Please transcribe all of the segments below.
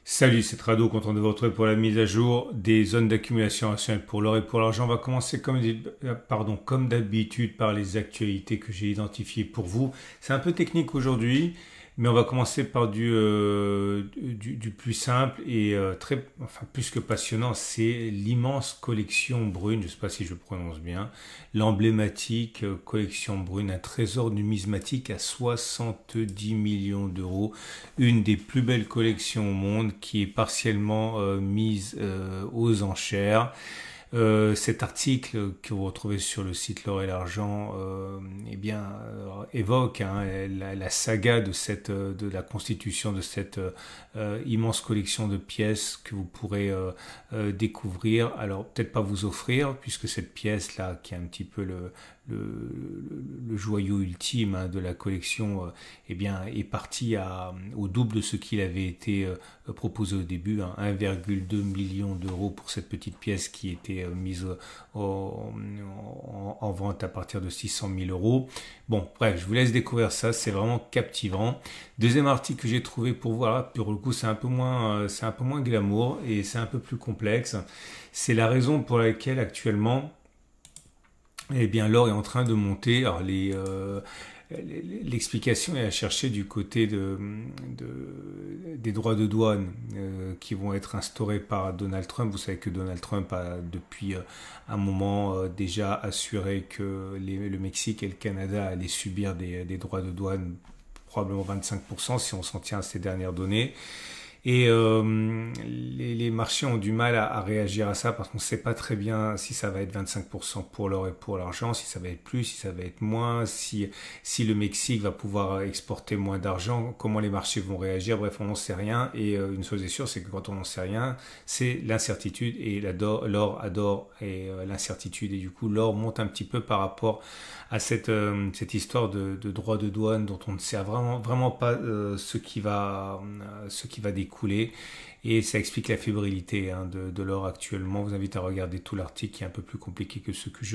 Salut, c'est Rado, content de vous retrouver pour la mise à jour des zones d'accumulation rationnelle pour l'or et pour l'argent. On va commencer comme d'habitude par les actualités que j'ai identifiées pour vous. C'est un peu technique aujourd'hui, mais on va commencer par du plus simple et plus que passionnant. C'est l'immense collection brune, je ne sais pas si je le prononce bien, l'emblématique collection brune, un trésor numismatique à 70 millions d'euros, une des plus belles collections au monde qui est partiellement mise aux enchères. Cet article que vous retrouvez sur le site L'Or et l'Argent évoque la saga de la constitution de cette immense collection de pièces que vous pourrez découvrir. Alors peut-être pas vous offrir, puisque cette pièce-là, qui est un petit peu le joyau ultime de la collection, est parti au double de ce qu'il avait été proposé au début, 1,2 million d'euros pour cette petite pièce qui était mise en vente à partir de 600 000 euros. Bon, bref, je vous laisse découvrir ça, c'est vraiment captivant. Deuxième article que j'ai trouvé pour vous, alors, pour le coup, c'est un peu moins glamour et c'est un peu plus complexe. C'est la raison pour laquelle actuellement, l'or est en train de monter. Alors l'explication est à chercher du côté des droits de douane qui vont être instaurés par Donald Trump. Vous savez que Donald Trump a depuis un moment déjà assuré que le Mexique et le Canada allaient subir des droits de douane, probablement 25% si on s'en tient à ces dernières données. Et les marchés ont du mal à réagir à ça parce qu'on ne sait pas très bien si ça va être 25% pour l'or et pour l'argent, si ça va être plus, si ça va être moins, si le Mexique va pouvoir exporter moins d'argent, comment les marchés vont réagir. Bref, on n'en sait rien. Et une chose est sûre, c'est que quand on n'en sait rien, c'est l'incertitude. Et l'or adore l'incertitude. Et du coup, l'or monte un petit peu par rapport à cette histoire de droits de douane dont on ne sait vraiment pas ce qui va découler, et ça explique la fébrilité de l'or actuellement. Je vous invite à regarder tout l'article qui est un peu plus compliqué que ce que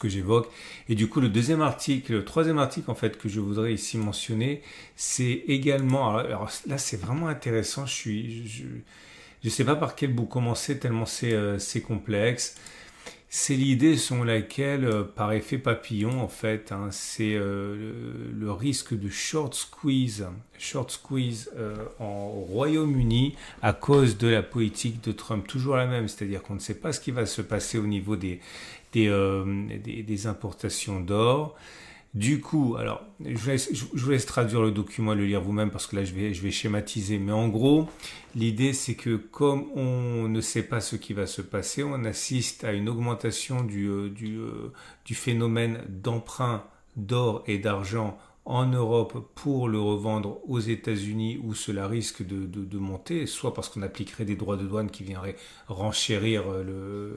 j'évoque. Et du coup, le troisième article en fait que je voudrais ici mentionner, c'est également, alors là c'est vraiment intéressant, je sais pas par quel bout commencer tellement c'est complexe. C'est l'idée selon laquelle, par effet papillon, en fait, c'est le risque de short squeeze au Royaume-Uni à cause de la politique de Trump. Toujours la même, c'est-à-dire qu'on ne sait pas ce qui va se passer au niveau des importations d'or. Du coup, alors, je vous laisse traduire le document et le lire vous-même parce que là, je vais schématiser. Mais en gros, l'idée, c'est que comme on ne sait pas ce qui va se passer, on assiste à une augmentation du phénomène d'emprunt d'or et d'argent en Europe pour le revendre aux États-Unis où cela risque de monter, soit parce qu'on appliquerait des droits de douane qui viendraient renchérir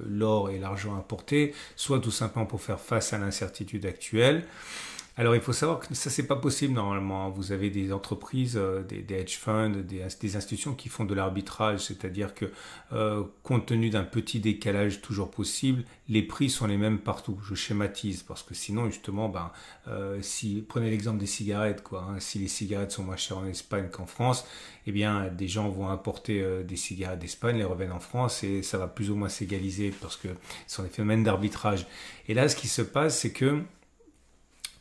l'or et l'argent importé, soit tout simplement pour faire face à l'incertitude actuelle. Alors il faut savoir que ça c'est pas possible normalement. Vous avez des entreprises, des hedge funds, des institutions qui font de l'arbitrage, c'est-à-dire que compte tenu d'un petit décalage toujours possible, les prix sont les mêmes partout. Je schématise parce que sinon justement, si prenez l'exemple des cigarettes si les cigarettes sont moins chères en Espagne qu'en France, eh bien des gens vont importer des cigarettes d'Espagne, les reviennent en France et ça va plus ou moins s'égaliser parce que ce sont des phénomènes d'arbitrage. Et là, ce qui se passe, c'est que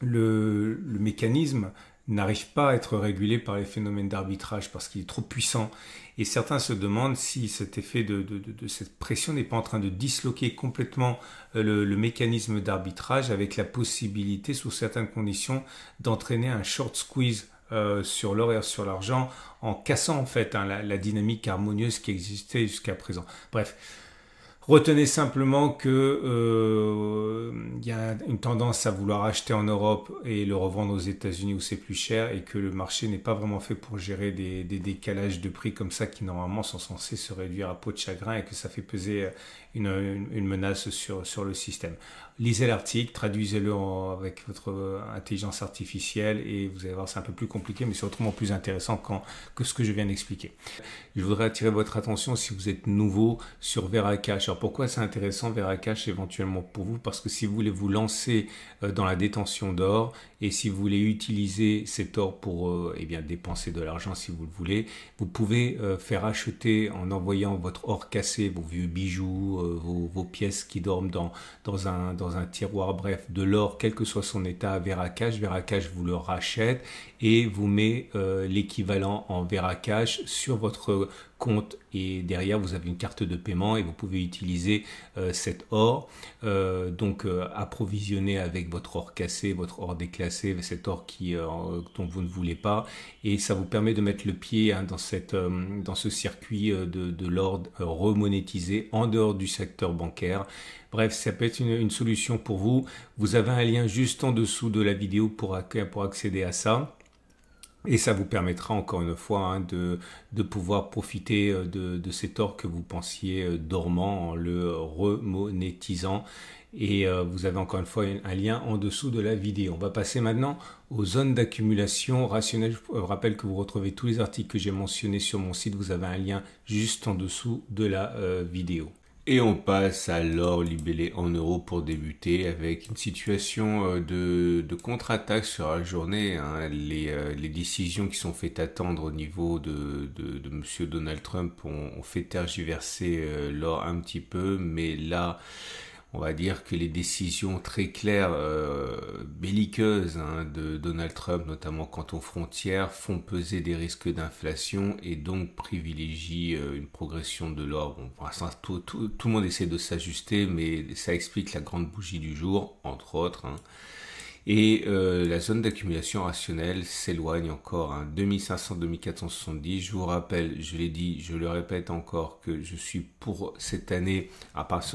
le mécanisme n'arrive pas à être régulé par les phénomènes d'arbitrage parce qu'il est trop puissant. Et certains se demandent si cet effet de cette pression n'est pas en train de disloquer complètement le mécanisme d'arbitrage avec la possibilité, sous certaines conditions, d'entraîner un short squeeze sur l'or et sur l'argent en cassant en fait la dynamique harmonieuse qui existait jusqu'à présent. Bref. Retenez simplement que y a une tendance à vouloir acheter en Europe et le revendre aux États-Unis où c'est plus cher et que le marché n'est pas vraiment fait pour gérer des décalages de prix comme ça qui normalement sont censés se réduire à peau de chagrin et que ça fait peser une menace sur le système. Lisez l'article, traduisez-le avec votre intelligence artificielle et vous allez voir, c'est un peu plus compliqué, mais c'est autrement plus intéressant que ce que je viens d'expliquer. Je voudrais attirer votre attention si vous êtes nouveau sur Veracash. Alors pourquoi c'est intéressant Veracash éventuellement pour vous? Parce que si vous voulez vous lancer dans la détention d'or et si vous voulez utiliser cet or pour eh bien, dépenser de l'argent si vous le voulez, vous pouvez faire acheter en envoyant votre or cassé, vos vieux bijoux, vos pièces qui dorment dans un tiroir, bref, de l'or, quel que soit son état à Veracash. Veracash vous le rachète et vous met l'équivalent en Veracash sur votre compte et derrière vous avez une carte de paiement et vous pouvez utiliser cet or approvisionner avec votre or cassé, votre or déclassé, cet or dont vous ne voulez pas, et ça vous permet de mettre le pied dans ce circuit de l'or remonétisé en dehors du secteur bancaire. Bref, ça peut être une solution pour vous. Vous avez un lien juste en dessous de la vidéo pour accéder à ça. Et ça vous permettra encore une fois de pouvoir profiter de cet or que vous pensiez dormant en le remonétisant. Et vous avez encore une fois un lien en dessous de la vidéo. On va passer maintenant aux zones d'accumulation rationnelle. Je vous rappelle que vous retrouvez tous les articles que j'ai mentionnés sur mon site. Vous avez un lien juste en dessous de la vidéo. Et on passe à l'or libellé en euros pour débuter avec une situation de contre-attaque sur la journée. Les décisions qui sont faites attendre au niveau de Monsieur Donald Trump ont fait tergiverser l'or un petit peu, mais là, on va dire que les décisions très claires, belliqueuses de Donald Trump, notamment quant aux frontières, font peser des risques d'inflation et donc privilégient une progression de l'or. Bon, pour l'instant, tout le monde essaie de s'ajuster, mais ça explique la grande bougie du jour, entre autres. Et la zone d'accumulation rationnelle s'éloigne encore, 2500-2470. Je vous rappelle, je l'ai dit, je le répète encore, que je suis pour cette année,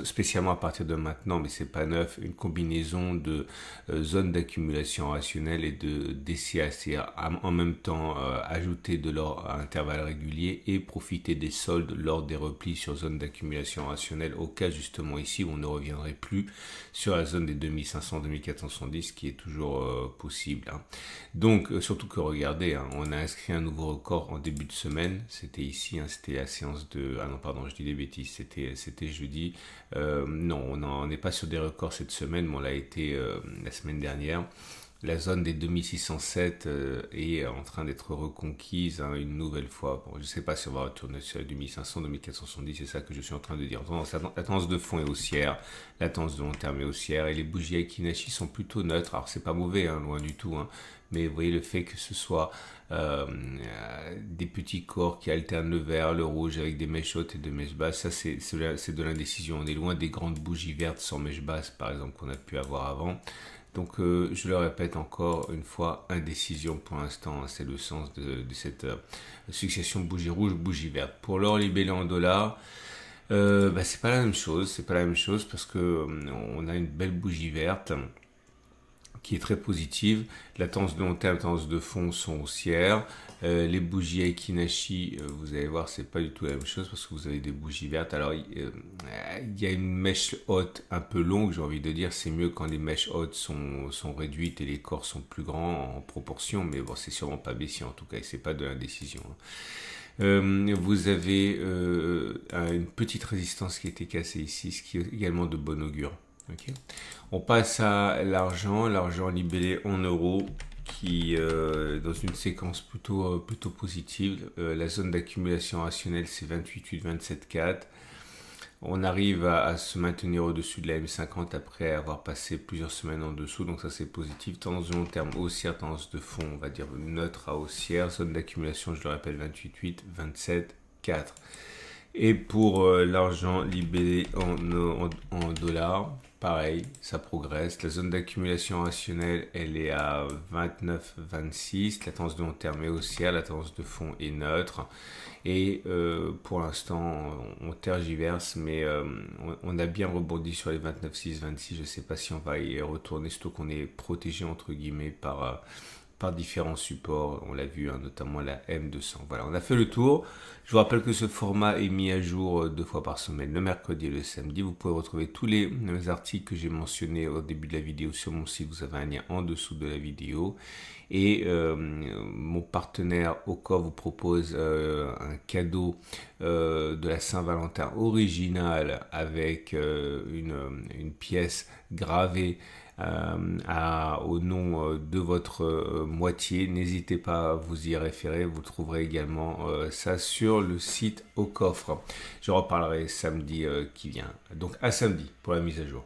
spécialement à partir de maintenant, mais c'est pas neuf, une combinaison de zones d'accumulation rationnelle et de DCA, c'est-à-dire en même temps ajouter de l'or à intervalles réguliers et profiter des soldes lors des replis sur zone d'accumulation rationnelle, au cas justement ici où on ne reviendrait plus sur la zone des 2500-2470 qui est toujours possible. Donc, surtout que regardez, on a inscrit un nouveau record en début de semaine. C'était ici, c'était la séance de... Ah non, pardon, je dis des bêtises, c'était jeudi. Non, on n'est pas sur des records cette semaine, mais on l'a été la semaine dernière. La zone des 2607 est en train d'être reconquise une nouvelle fois. Bon, je ne sais pas si on va retourner sur les 2500, 2470, c'est ça que je suis en train de dire. La tendance de fond est haussière, la tendance de long terme est haussière et les bougies Aiki-Nashi sont plutôt neutres. Alors c'est pas mauvais, loin du tout, mais vous voyez le fait que ce soit des petits corps qui alternent le vert, le rouge avec des mèches hautes et des mèches basses, ça c'est de l'indécision. On est loin des grandes bougies vertes sans mèches basses par exemple qu'on a pu avoir avant. Donc je le répète encore une fois, indécision pour l'instant, c'est le sens de cette succession bougie rouge, bougie verte. Pour l'or libellé en dollars, c'est pas la même chose, parce que on a une belle bougie verte qui est très positive. La tendance de long terme, la tendance de fond sont haussières. Les bougies Aiki-Nashi, vous allez voir, c'est pas du tout la même chose parce que vous avez des bougies vertes. Alors, il y a une mèche haute un peu longue, j'ai envie de dire. C'est mieux quand les mèches hautes sont réduites et les corps sont plus grands en proportion. Mais bon, c'est sûrement pas baissier en tout cas et c'est pas de l'indécision. Vous avez une petite résistance qui a été cassée ici, ce qui est également de bon augure. Okay. On passe à l'argent libellé en euros qui dans une séquence plutôt positive. La zone d'accumulation rationnelle c'est 28,8, 27,4. On arrive à se maintenir au-dessus de la M50 après avoir passé plusieurs semaines en dessous, donc ça c'est positif. Tendance de long terme haussière, tendance de fond on va dire neutre à haussière. Zone d'accumulation, je le rappelle, 28,8, 27,4. Et pour l'argent libellé en dollars, pareil, ça progresse. La zone d'accumulation rationnelle, elle est à 29,26. La tendance de long terme est haussière, la tendance de fond est neutre. Et pour l'instant, on tergiverse, mais on a bien rebondi sur les 29,6, 26. Je ne sais pas si on va y retourner, surtout qu'on est protégé entre guillemets par différents supports. On l'a vu, hein, notamment la M200. Voilà, on a fait le tour. Je vous rappelle que ce format est mis à jour 2 fois par semaine, le mercredi et le samedi. Vous pouvez retrouver tous les articles que j'ai mentionnés au début de la vidéo sur mon site. Vous avez un lien en dessous de la vidéo. Et mon partenaire Oka vous propose un cadeau de la Saint-Valentin originale avec une pièce gravée au nom de votre moitié. N'hésitez pas à vous y référer. Vous trouverez également ça sur le site Au Coffre. Je reparlerai samedi qui vient. Donc à samedi pour la mise à jour.